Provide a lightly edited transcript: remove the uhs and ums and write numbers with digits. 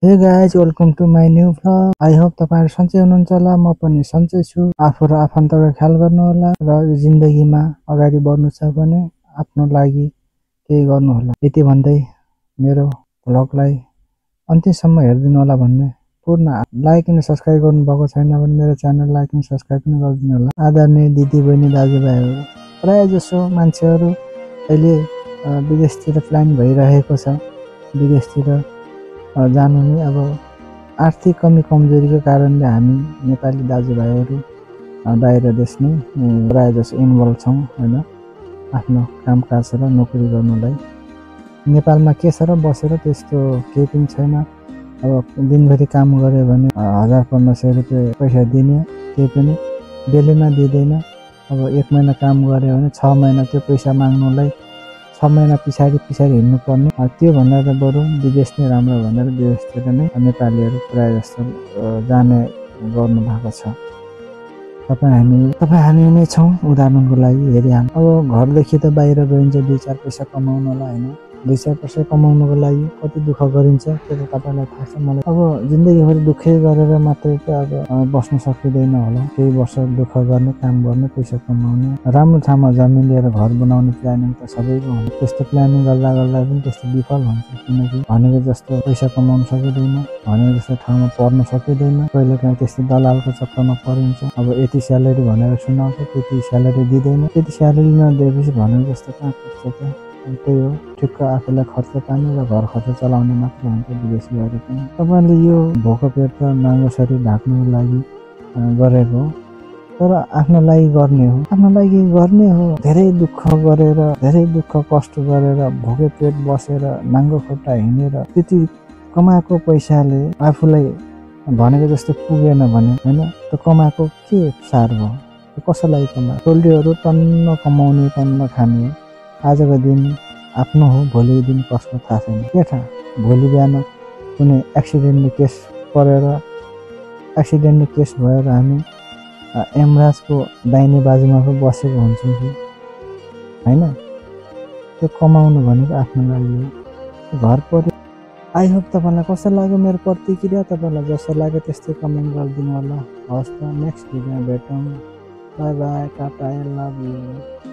हे guys welcome to my new vlog. I hope तपाईहरु सन्चै हुनुहुन्छ होला। म पनि सन्चै छु। आफू र आफन्तको ख्याल गर्नु होला र जिन्दगीमा अगाडि बढ्नु छ भने आफ्नो लागि केही गर्नु होला। यति भन्दै मेरो भ्लगलाई अन्तिमसम्म हेर्दिनु होला भन्ने पूर्ण लाइक अनि सब्स्क्राइब गर्नु भएको छैन भने मेरो च्यानल लाइक अनि सब्स्क्राइब पनि गरिदिनु होला। आदरणीय दिदी बहिनी दाजुभाइहरु, प्राय जसो मान्छेहरु अहिले विदेशतिर प्लान भइरहेको छ। विदेशतिर जानु नि अब आर्थिक कमी कमजोरीको कारणले हामी नेपाली दाजुभाइहरु बाहिर देश नै प्राय जसो इन्भल्भ छौं हैन। आफ्नो कामकाज र नोकरी गर्नलाई नेपालमा के छ र बसेर त्यस्तो केही पनि छैन। अब दिनभरि काम गरे भने 1000-1500 रुपैयाँ पैसा दिने, त्यही पनि बेलेमा दिँदैन। अब 1 महिना काम गरे भने 6 महिना त्यो पैसा माग्नलाई 6 महिना पछाडि हिँड्नु पर्ने। त्यो भनेर बरु विदेश नै राम्रो भनेर विदेशतिर नै नेपालीहरु प्राय जस्तो जाने गर्नु भएको छ। तपाई हामी नै छौं। उदाहरणको लागि हेरिहाल, अब घरदेखि त बाहिर गइन्छ 2-4 पैसा कमाउनलाई हैन। 2-4 पैसा कमाउनको लागि कति दुःख गरिन्छ त्यो त तपाईलाई थाहा छ। मलाई अब जिन्दगीभरि दुःखै गरेर मात्रै त अब बस्न सकिदैन होला। केही वर्ष दुःख गर्ने, काम गर्ने, पैसा कमाउने, राम्रो ठाउँमा जमिन लिएर घर बनाउने प्लानिङ त सबैको हुन्छ। त्यस्तो प्लानिङ गर्दा पनि त्यस्तो विफल हुन्छ, किनकि भनेको जस्तो पैसा कमाउन सकिँदैन, भनेको जस्तो ठाउँमा पर्न सकिँदैन। कहिलेकाहीँ त्यस्तो दलालको चक्करमा परिन्छ। अब यति स्यालेरी भनेर सुनाउँछ, त्यति स्यालेरी दिँदैन। त्यति स्यालेरी नदिएपछि भनेको जस्तो कहाँ पुग्छ त। त्यही हो, ठिक्क आफूलाई खर्च पार्ने र घर खर्च चलाउने मात्र हुन्छ विदेश गएर पनि। तपाईले यो भोको पेट र नाङ्गो शरीर ढाक्नुको लागि गरेको हो, तर आफ्नो लागि गर्ने हो। आफ्नो लागि गर्ने हो। धेरै दुःख गरेर, धेरै दुःख कष्ट गरेर भोकै पेट बसेर नाङ्गो खुट्टा हिँडेर त्यति कमाएको पैसाले आफूलाई भनेको जस्तो पुगेन भने हैन, त्यो कमाएको के सार भयो? कसैलाई कमा टोल्डीहरु टन्न कमाउने, टन्न खाने। आजको दिन आफ्नो हो, भोलिको दिन कसको थाहा छैन। के थाहा भोलि बिहान कुनै एक्सिडेन्टले केस परेर एक्सिडेन्टले केस भएर हामी एमराजको दाहिने बाजुमा पो बसेको हुन्छौँ कि हैन। त्यो कमाउनु भनेको आफ्नो लागि हो। घर परि आई होप तपाईलाई कस्तो लाग्यो मेरो प्रतिक्रिया। तपाईलाई जस्तो लाग्यो त्यस्तै कमेन्ट गरिदिनु होला। हवस् त, नेक्स्ट भिडियोमा भेटौँ। Bye bye, Tata, I love you.